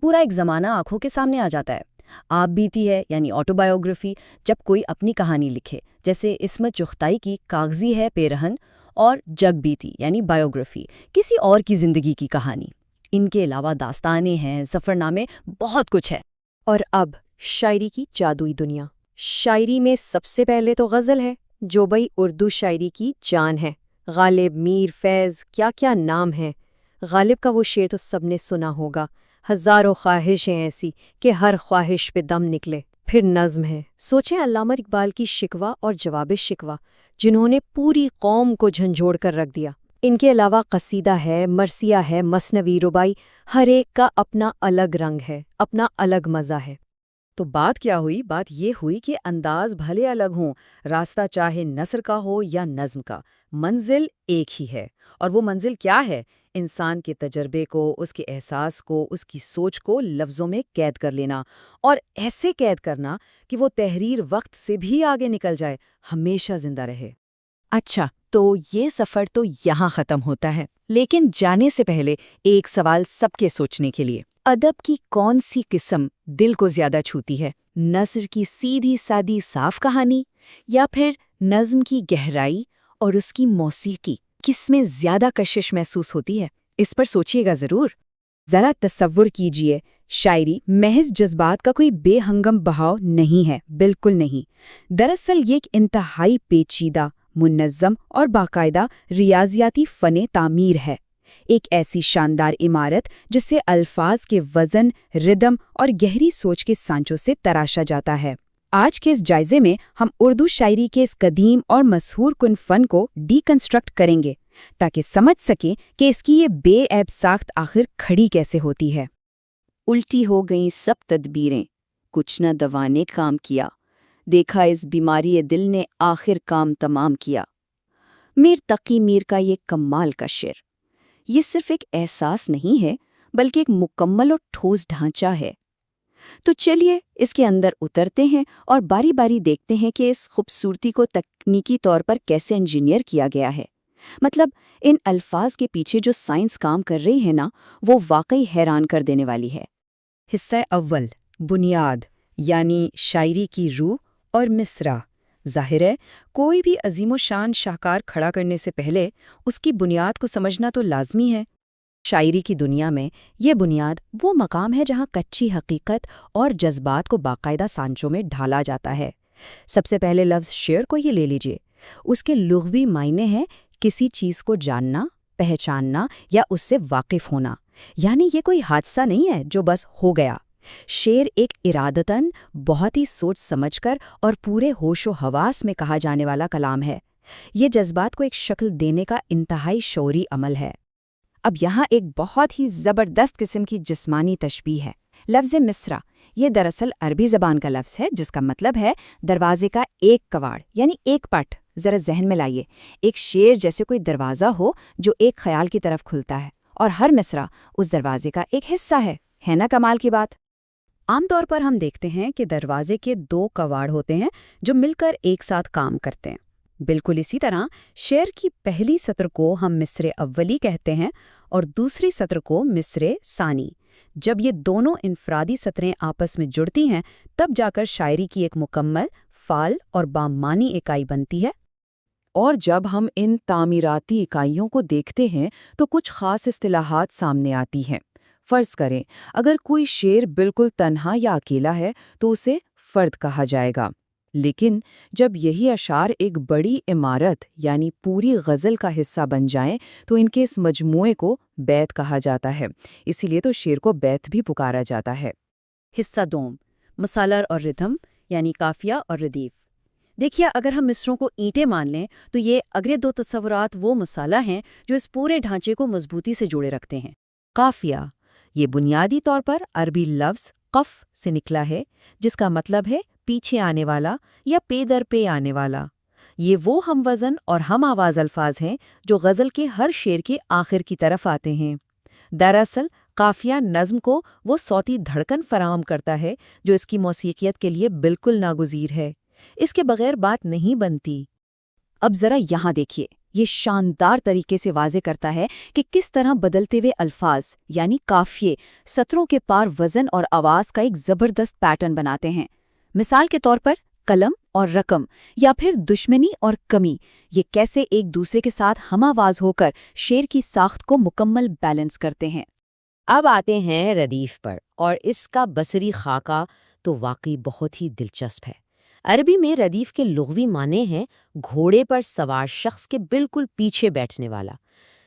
پورا ایک زمانہ آنکھوں کے سامنے آ جاتا ہے۔ آپ بیتی ہے یعنی آٹو بایوگرافی، جب کوئی اپنی کہانی لکھے، جیسے عصمت چغتائی کی کاغذی ہے پیرہن، اور جگ بیتی یعنی بایوگرافی، کسی اور کی زندگی کی کہانی۔ ان کے علاوہ داستانیں ہیں، سفرنامے، بہت کچھ ہے۔ اور اب شاعری کی جادوئی دنیا۔ شاعری میں سب سے پہلے تو غزل ہے، جو بھئی اردو شاعری کی جان ہے۔ غالب، میر، فیض، کیا کیا نام ہیں۔ غالب کا وہ شعر تو سب نے سنا ہوگا، ہزاروں خواہشیں ایسی کہ ہر خواہش پہ دم نکلے۔ پھر نظم ہے، سوچیں علامہ اقبال کی شکوہ اور جواب شکوہ، جنہوں نے پوری قوم کو جھنجھوڑ کر رکھ دیا۔ ان کے علاوہ قصیدہ ہے، مرثیہ ہے، مثنوی، رباعی، ہر ایک کا اپنا الگ رنگ ہے، اپنا الگ مزہ ہے۔ تو بات کیا ہوئی؟ بات یہ ہوئی کہ انداز بھلے الگ ہوں، راستہ چاہے نثر کا ہو یا نظم کا، منزل ایک ہی ہے۔ اور وہ منزل کیا ہے؟ انسان کے تجربے کو، اس کے احساس کو، اس کی سوچ کو لفظوں میں قید کر لینا، اور ایسے قید کرنا کہ وہ تحریر وقت سے بھی آگے نکل جائے، ہمیشہ زندہ رہے۔ اچھا، تو یہ سفر تو یہاں ختم ہوتا ہے، لیکن جانے سے پہلے ایک سوال سب کے سوچنے کے لیے: ادب کی کون سی قسم دل کو زیادہ چھوتی ہے؟ نثر کی سیدھی سادی صاف کہانی، یا پھر نظم کی گہرائی اور اس کی موسیقی؟ کس میں زیادہ کشش محسوس ہوتی ہے؟ اس پر سوچیے گا ضرور۔ ذرا تصور کیجئے، شاعری محض جذبات کا کوئی بے ہنگم بہاؤ نہیں ہے، بالکل نہیں۔ دراصل یہ ایک انتہائی پیچیدہ، منظم اور باقاعدہ ریاضیاتی فن تعمیر ہے، ایک ایسی شاندار عمارت جسے الفاظ کے وزن، ردم اور گہری سوچ کے سانچوں سے تراشا جاتا ہے۔ آج کے اس جائزے میں ہم اردو شاعری کے اس قدیم اور مسحور کن فن کو ڈی کنسٹرکٹ کریں گے، تاکہ سمجھ سکیں کہ اس کی یہ بے عیب ساخت آخر کھڑی کیسے ہوتی ہے۔ الٹی ہو گئیں سب تدبیریں، کچھ نہ دوا نے کام کیا، دیکھا اس بیماری دل نے آخر کام تمام کیا۔ میر تقی میر کا یہ کمال کا شعر، یہ صرف ایک احساس نہیں ہے، بلکہ ایک مکمل اور ٹھوس ڈھانچہ ہے۔ تو چلیے اس کے اندر اترتے ہیں اور باری باری دیکھتے ہیں کہ اس خوبصورتی کو تکنیکی طور پر کیسے انجینئر کیا گیا ہے۔ مطلب ان الفاظ کے پیچھے جو سائنس کام کر رہی ہے نا، وہ واقعی حیران کر دینے والی ہے۔ حصہ اول، بنیاد، یعنی شاعری کی روح اور مصرع۔ ظاہر ہے کوئی بھی عظیم و شان شاہکار کھڑا کرنے سے پہلے اس کی بنیاد کو سمجھنا تو لازمی ہے۔ شاعری کی دنیا میں یہ بنیاد وہ مقام ہے جہاں کچی حقیقت اور جذبات کو باقاعدہ سانچوں میں ڈھالا جاتا ہے۔ سب سے پہلے لفظ شعر کو ہی لے لیجئے، اس کے لغوی معنی ہے کسی چیز کو جاننا، پہچاننا یا اس سے واقف ہونا، یعنی یہ کوئی حادثہ نہیں ہے جو بس ہو گیا۔ شعر ایک ارادتاً بہت ہی سوچ سمجھ کر اور پورے ہوش و حواس میں کہا جانے والا کلام ہے۔ یہ جذبات کو ایک شکل دینے کا انتہائی شعوری عمل ہے۔ اب یہاں ایک بہت ہی زبردست قسم کی جسمانی تشبیہ ہے۔ لفظ مصرع یہ دراصل عربی زبان کا لفظ ہے جس کا مطلب ہے دروازے کا ایک کواڑ، یعنی ایک پٹ۔ ذرا ذہن میں لائیے، ایک شعر جیسے کوئی دروازہ ہو جو ایک خیال کی طرف کھلتا ہے، اور ہر مصرع اس دروازے کا ایک حصہ ہے نا کمال کی بات؟ عام طور پر ہم دیکھتے ہیں کہ دروازے کے دو کواڑ ہوتے ہیں جو مل کر ایک ساتھ کام کرتے ہیں۔ بالکل اسی طرح شعر کی پہلی سطر کو ہم مصرع اولی کہتے ہیں اور دوسری سطر کو مصرع ثانی۔ جب یہ دونوں انفرادی سطریں آپس میں جڑتی ہیں تب جا کر شاعری کی ایک مکمل، فعال اور بامعنی اکائی بنتی ہے۔ اور جب ہم ان تعمیراتی اکائیوں کو دیکھتے ہیں تو کچھ خاص اصطلاحات سامنے آتی ہیں۔ فرض کریں اگر کوئی شعر بالکل تنہا یا اکیلا ہے تو اسے فرد کہا جائے گا، لیکن جب یہی اشعار ایک بڑی عمارت یعنی پوری غزل کا حصہ بن جائیں تو ان کے اس مجموعے کو بیت کہا جاتا ہے، اسی لیے تو شعر کو بیت بھی پکارا جاتا ہے۔ حصہ دوم، مسالر اور ردھم یعنی قافیہ اور ردیف۔ دیکھیے اگر ہم مصروں کو اینٹیں مان لیں تو یہ اگلے دو تصورات وہ مسالہ ہیں جو اس پورے ڈھانچے کو مضبوطی سے جوڑے رکھتے ہیں۔ قافیہ یہ بنیادی طور پر عربی لفظ قف سے نکلا ہے جس کا مطلب ہے پیچھے آنے والا یا پے در پے آنے والا۔ یہ وہ ہم وزن اور ہم آواز الفاظ ہیں جو غزل کے ہر شعر کے آخر کی طرف آتے ہیں۔ دراصل قافیہ نظم کو وہ صوتی دھڑکن فراہم کرتا ہے جو اس کی موسیقیت کے لیے بالکل ناگزیر ہے۔ اس کے بغیر بات نہیں بنتی۔ اب ذرا یہاں دیکھیے، یہ شاندار طریقے سے واضح کرتا ہے کہ کس طرح بدلتے ہوئے الفاظ یعنی قافیے سطروں کے پار وزن اور آواز کا ایک زبردست پیٹرن بناتے ہیں۔ مثال کے طور پر قلم اور رقم یا پھر دشمنی اور کمی، یہ کیسے ایک دوسرے کے ساتھ ہم آواز ہو کر شعر کی ساخت کو مکمل بیلنس کرتے ہیں۔ اب آتے ہیں ردیف پر، اور اس کا بصری خاکہ تو واقعی بہت ہی دلچسپ ہے۔ عربی میں ردیف کے لغوی معنی ہیں گھوڑے پر سوار شخص کے بالکل پیچھے بیٹھنے والا۔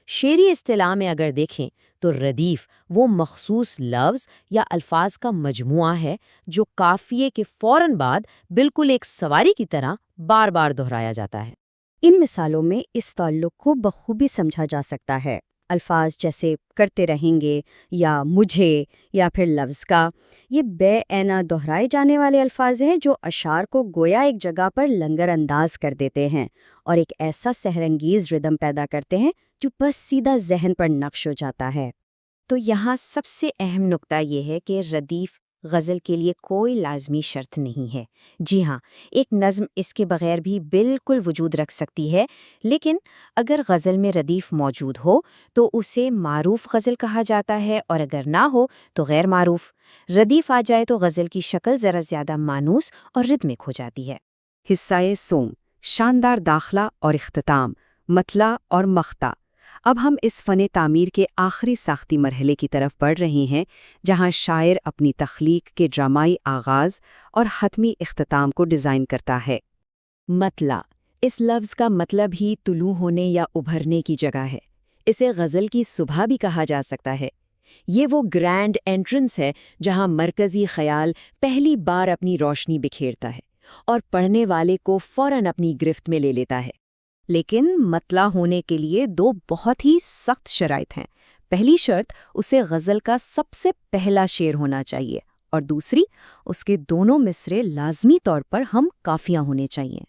شعری اصطلاح میں اگر دیکھیں تو ردیف وہ مخصوص لفظ یا الفاظ کا مجموعہ ہے جو قافیے کے فوراً بعد بالکل ایک سواری کی طرح بار بار دہرایا جاتا ہے۔ ان مثالوں میں اس تعلق کو بخوبی سمجھا جا سکتا ہے۔ الفاظ جیسے کرتے رہیں گے یا مجھے یا پھر لفظ کا، یہ بے عینہ دہرائے جانے والے الفاظ ہیں جو اشعار کو گویا ایک جگہ پر لنگر انداز کر دیتے ہیں اور ایک ایسا سحرانگیز ردم پیدا کرتے ہیں جو بس سیدھا ذہن پر نقش ہو جاتا ہے۔ تو یہاں سب سے اہم نکتہ یہ ہے کہ ردیف غزل کے لیے کوئی لازمی شرط نہیں ہے۔ جی ہاں، ایک نظم اس کے بغیر بھی بالکل وجود رکھ سکتی ہے، لیکن اگر غزل میں ردیف موجود ہو تو اسے معروف غزل کہا جاتا ہے، اور اگر نہ ہو تو غیر معروف۔ ردیف آ جائے تو غزل کی شکل ذرا زیادہ مانوس اور ردمک ہو جاتی ہے۔ حصہ سوم، شاندار داخلہ اور اختتام، مطلع اور مقطع۔ اب ہم اس فن تعمیر کے آخری ساختی مرحلے کی طرف بڑھ رہے ہیں، جہاں شاعر اپنی تخلیق کے ڈرامائی آغاز اور حتمی اختتام کو ڈیزائن کرتا ہے۔ مطلع، اس لفظ کا مطلب ہی طلوع ہونے یا ابھرنے کی جگہ ہے۔ اسے غزل کی صبح بھی کہا جا سکتا ہے۔ یہ وہ گرینڈ انٹرنس ہے جہاں مرکزی خیال پہلی بار اپنی روشنی بکھیرتا ہے اور پڑھنے والے کو فوراً اپنی گرفت میں لے لیتا ہے۔ لیکن مطلع ہونے کے لیے دو بہت ہی سخت شرائط ہیں۔ پہلی شرط، اسے غزل کا سب سے پہلا شعر ہونا چاہیے، اور دوسری، اس کے دونوں مصرے لازمی طور پر ہم قافیہ ہونے چاہیے۔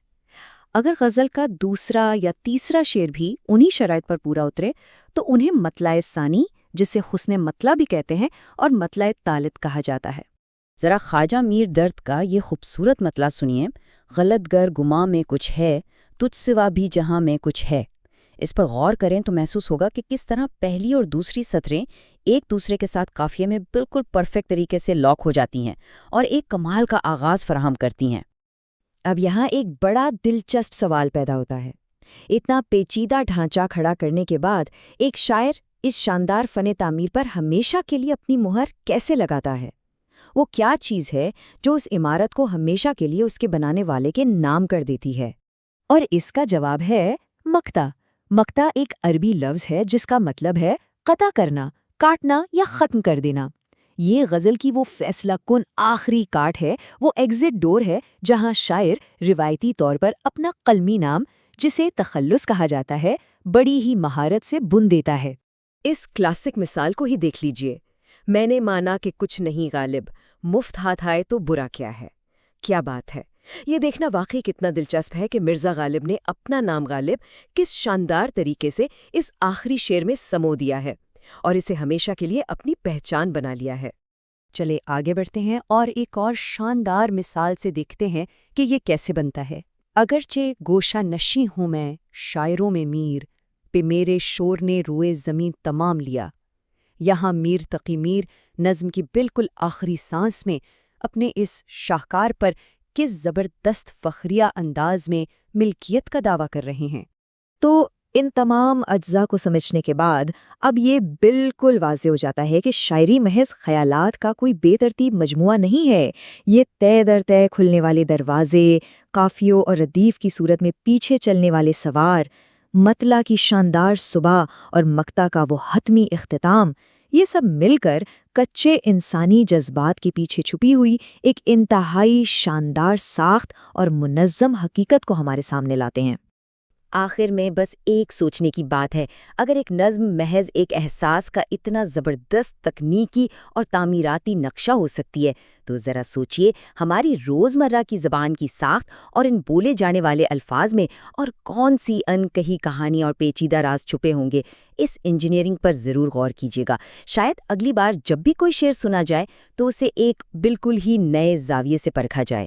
اگر غزل کا دوسرا یا تیسرا شعر بھی انہی شرائط پر پورا اترے تو انہیں مطلع ثانی، جسے حسن مطلع بھی کہتے ہیں، اور مطلع ثالث کہا جاتا ہے۔ ذرا خواجہ میر درد کا یہ خوبصورت مطلع سنیے: غلط گر گماں میں کچھ ہے، تجھ سوا بھی جہاں میں کچھ ہے۔ اس پر غور کریں تو محسوس ہوگا کہ کس طرح پہلی اور دوسری سطریں ایک دوسرے کے ساتھ قافیے میں بالکل پرفیکٹ طریقے سے لاک ہو جاتی ہیں اور ایک کمال کا آغاز فراہم کرتی ہیں۔ اب یہاں ایک بڑا دلچسپ سوال پیدا ہوتا ہے۔ اتنا پیچیدہ ڈھانچہ کھڑا کرنے کے بعد ایک شاعر اس شاندار فن تعمیر پر ہمیشہ کے لیے اپنی مہر کیسے لگاتا ہے؟ وہ کیا چیز ہے جو اس عمارت کو ہمیشہ کے لیے اس کے بنانے والے کے نام کر دیتی ہے؟ اور اس کا جواب ہے مقطع۔ مقطع ایک عربی لفظ ہے جس کا مطلب ہے قطع کرنا، کاٹنا یا ختم کر دینا۔ یہ غزل کی وہ فیصلہ کن آخری کاٹ ہے، وہ ایگزٹ ڈور ہے جہاں شاعر روایتی طور پر اپنا قلمی نام، جسے تخلص کہا جاتا ہے، بڑی ہی مہارت سے بن دیتا ہے۔ اس کلاسک مثال کو ہی دیکھ لیجئے۔ میں نے مانا کہ کچھ نہیں غالب، مفت ہاتھ آئے تو برا کیا ہے۔ کیا بات ہے! یہ دیکھنا واقعی کتنا دلچسپ ہے کہ مرزا غالب نے اپنا نام غالب کس شاندار طریقے سے اس آخری شعر میں سمو دیا ہے اور اسے ہمیشہ کے لیے اپنی پہچان بنا لیا ہے۔ چلے آگے بڑھتے ہیں اور ایک اور شاندار مثال سے دیکھتے ہیں کہ یہ کیسے بنتا ہے۔ اگرچہ گوشہ نشیں ہوں میں شاعروں میں میر، پہ میرے شور نے روئے زمین تمام لیا۔ یہاں میر تقی میر نظم کی بالکل آخری سانس میں اپنے اس شاہکار پر کس زبردست فخریہ انداز میں ملکیت کا دعویٰ کر رہے ہیں۔ تو ان تمام اجزاء کو سمجھنے کے بعد اب یہ بالکل واضح ہو جاتا ہے کہ شاعری محض خیالات کا کوئی بے ترتیب مجموعہ نہیں ہے۔ یہ طے در طے کھلنے والے دروازے، قافیوں اور ردیف کی صورت میں پیچھے چلنے والے سوار، مطلع کی شاندار صبح اور مقطع کا وہ حتمی اختتام، یہ سب مل کر کچے انسانی جذبات کے پیچھے چھپی ہوئی ایک انتہائی شاندار ساخت اور منظم حقیقت کو ہمارے سامنے لاتے ہیں۔ آخر میں بس ایک سوچنے کی بات ہے، اگر ایک نظم محض ایک احساس کا اتنا زبردست تکنیکی اور تعمیراتی نقشہ ہو سکتی ہے، تو ذرا سوچئے ہماری روزمرہ کی زبان کی ساخت اور ان بولے جانے والے الفاظ میں اور کون سی ان کہی کہانی اور پیچیدہ راز چھپے ہوں گے۔ اس انجینئرنگ پر ضرور غور کیجیے گا۔ شاید اگلی بار جب بھی کوئی شعر سنا جائے تو اسے ایک بالکل ہی نئے زاویے سے پرکھا جائے۔